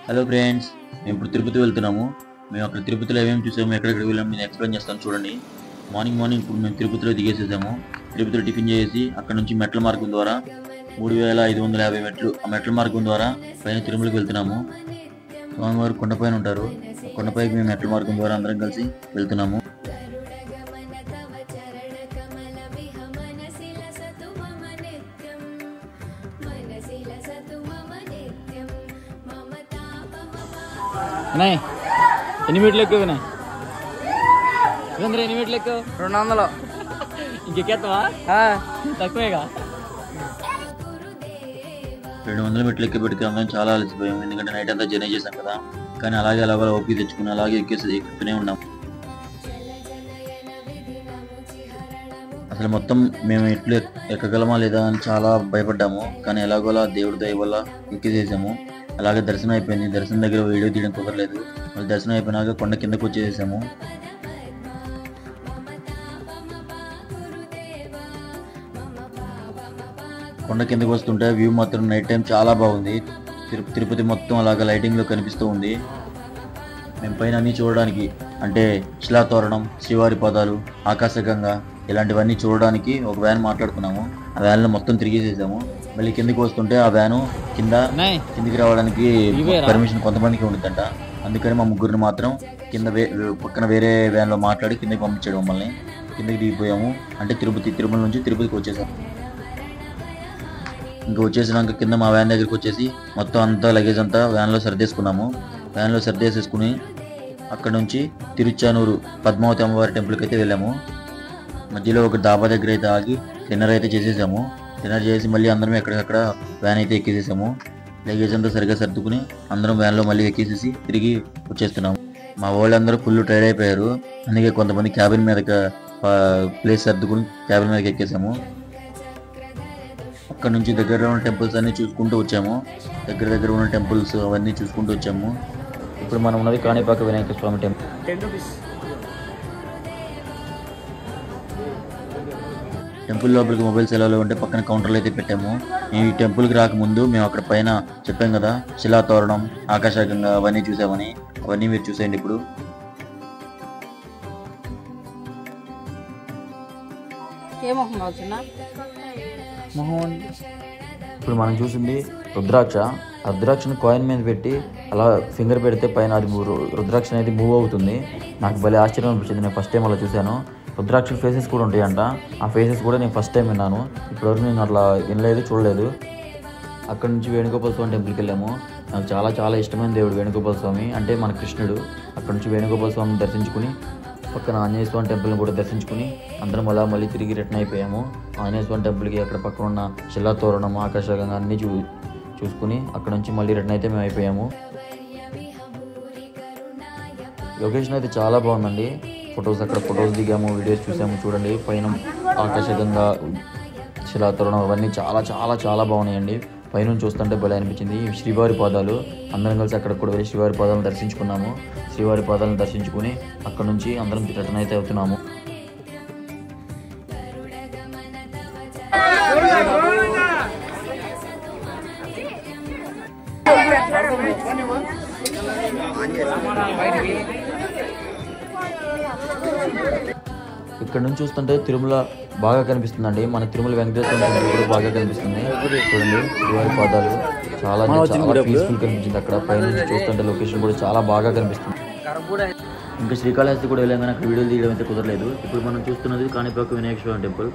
Hello friends, మేము ఇప్పుడు తిరుపతి వెళ్తున్నాము. మేము అక్కడ తిరుపతిలో ఏమేమి చూసాము, ఎక్కడెక్కడ వెళ్ళాము నేను ఎక్స్ప్లెయిన్ చేస్తాను చూడండి. మార్నింగ్ ఇప్పుడు మేము తిరుపతిలో దిగేసేసాము. తిరుపతిలో టిఫిన్ చేసి అక్కడ నుంచి మెట్ల మార్గం ద్వారా 3550 మెట్లు, ఆ మెట్ల మార్గం ద్వారా పైన తిరుమలకి వెళ్తున్నాము. స్వామివారు కొండపైన ఉంటారు. కొండపైకి మేము మెట్ల మార్గం ద్వారా అందరం కలిసి వెళ్తున్నాము. వినయ్ ఎన్ని మీటర్లు ఎక్కువ వినయ్? ఎన్ని మీటర్లు ఎక్కువ? 200. ఇంకెక్కేస్తావా? తక్కువేగా. 200 మెట్లు ఎక్కిపెడితే అందరం చాలా అలసిపోయాము, ఎందుకంటే నైట్ అంతా జర్నీ చేసాం కదా. కానీ అలాగే ఓపిక తెచ్చుకుని అలాగే ఎక్కుతూనే ఉన్నాం. అసలు మొత్తం మేము ఎట్లు ఎక్కగలమా లేదా అని చాలా భయపడ్డాము. కానీ ఎలాగోలా దేవుడి దయ వల్ల ఎక్కిసేసాము. అలాగే దర్శనం అయిపోయింది. దర్శనం దగ్గర వీడియో తీయడం కుదరలేదు. మళ్ళీ దర్శనం అయిపోయినాక కొండ కిందకు వచ్చేసాము. కొండ కిందకు వస్తుంటే వ్యూ మాత్రం నైట్ టైం చాలా బాగుంది. తిరుపతి మొత్తం అలాగా లైటింగ్లో కనిపిస్తూ ఉంది. మేము పైన అన్నీ చూడడానికి, అంటే శిలాతోరణం, శ్రీవారి పాదాలు, ఆకాశగంగా ఇలాంటివన్నీ చూడడానికి ఒక వ్యాన్ మాట్లాడుకున్నాము. ఆ వ్యాన్లో మొత్తం తిరిగేసేసాము. మళ్ళీ కిందికి వస్తుంటే ఆ వ్యాను కిందికి రావడానికి పర్మిషన్ కొంతమందికి ఉంటుందంట. అందుకని మా ముగ్గురిని మాత్రం కింద పక్కన వేరే వ్యాన్లో మాట్లాడి కిందకి పంపించాడు. మమ్మల్ని కిందకి దిగిపోయాము. అంటే తిరుమల నుంచి తిరుపతికి వచ్చేసాము. ఇంకా వచ్చేసినాక కింద మా వ్యాన్ దగ్గరికి వచ్చేసి మొత్తం అంతా లగేజ్ అంతా వ్యాన్లో సర్దేసుకున్నాము. వ్యాన్లో సర్దేసేసుకుని అక్కడ నుంచి తిరుచానూరు పద్మావతి అమ్మవారి టెంపుల్కి అయితే వెళ్ళాము. మధ్యలో ఒక డాబా దగ్గర అయితే ఆగి డిన్నర్ అయితే చేసేసాము. డిన్నర్ చేసి మళ్ళీ అందరం ఎక్కడికక్కడ వ్యాన్ అయితే ఎక్కేసేసాము. లగేజ్ అంతా సరిగ్గా సర్దుకుని అందరం వ్యాన్లో మళ్ళీ ఎక్కేసేసి తిరిగి వచ్చేస్తున్నాము. మా వాళ్ళందరూ ఫుల్ టైర్డ్ అయిపోయారు. అందుకే కొంతమంది క్యాబిన్ మీద ప్లేస్ సర్దుకుని క్యాబిన్ మీదకి ఎక్కేసాము. అక్కడ నుంచి దగ్గరలో ఉన్న టెంపుల్స్ అన్నీ చూసుకుంటూ వచ్చాము. దగ్గర ఉన్న టెంపుల్స్ అవన్నీ చూసుకుంటూ వచ్చాము. ఇప్పుడు మనం ఉన్నది కాణిపాక వినాయక స్వామి టెంపుల్. 10 rupees. టెంపుల్ లోపలికి మొబైల్స్ ఎలా ఉంటే పక్కన కౌంటర్లు అయితే పెట్టాము. ఈ టెంపుల్కి రాకముందు మేము అక్కడ పైన చెప్పాం కదా, శిలాతోరణం, ఆకాశగంగా అవన్నీ చూసామని. అవన్నీ మీరు చూసేయండి. ఇప్పుడు ఇప్పుడు మనం చూసింది రుద్రాక్ష. రుద్రాక్షని కాయిన్ మీద పెట్టి అలా ఫింగర్ పెడితే పైన అది రుద్రాక్ష అనేది మూవ్ అవుతుంది. నాకు భలే ఆశ్చర్యం అనిపించింది. నేను ఫస్ట్ టైం అలా చూశాను. రుద్రాక్ష ఫేసెస్ కూడా ఉంటాయంట. ఆ ఫేసెస్ కూడా నేను ఫస్ట్ టైం విన్నాను. ఇప్పటివరకు నేను అట్లా వినలేదు, చూడలేదు. అక్కడ నుంచి వేణుగోపాల స్వామి టెంపుల్కి వెళ్ళాము. నాకు చాలా ఇష్టమైన దేవుడు వేణుగోపాల స్వామి, అంటే మన కృష్ణుడు. అక్కడ నుంచి వేణుగోపాల స్వామిని దర్శించుకుని పక్కన ఆంజనేయ స్వామి టెంపుల్ని కూడా దర్శించుకుని అందరం అలా మళ్ళీ తిరిగి రిటర్న్ అయిపోయాము. ఆంజనేయ స్వామి టెంపుల్కి అక్కడ పక్కన ఉన్న శిలాతోరణం, ఆకాశగంగా అన్నీ చూసుకుని అక్కడ నుంచి మళ్ళీ రిటర్న్ అయితే మేము అయిపోయాము. లొకేషన్ అయితే చాలా బాగుందండి. అక్కడ ఫొటోస్ దిగాము, వీడియోస్ చూసాము. చూడండి పైన ఆకాశగంగా, శిలాతోరణం అవన్నీ చాలా బాగున్నాయండి. పైన చూస్తుంటే భలే అనిపించింది. శ్రీవారి పాదాలు, అందరం కలిసి అక్కడ కూడా వెళ్ళి శ్రీవారి పాదాలను దర్శించుకున్నాము. శ్రీవారి పాదాలను దర్శించుకుని అక్కడ నుంచి అందరం రిటర్న్ అయితే అవుతున్నాము. ఇక్కడ నుంచి చూస్తుంటే తిరుమల బాగా కనిపిస్తుందండి. మన తిరుమల వెంకటేశ్వర టెంపుల్ కూడా బాగా కనిపిస్తుంది. చూడండి శ్రీవారి పాదాలు చాలా పీస్ఫుల్ కనిపించింది. అక్కడ పైనుంచి చూస్తుంటే లొకేషన్ కూడా చాలా బాగా కనిపిస్తుంది. ఇంకా శ్రీకాళహస్తి కూడా వెళ్ళాం, కానీ అక్కడ వీడియోలు తీయడం అయితే కుదరలేదు. ఇప్పుడు మనం చూస్తున్నది కాణిపాక వినాయక స్వామి టెంపుల్.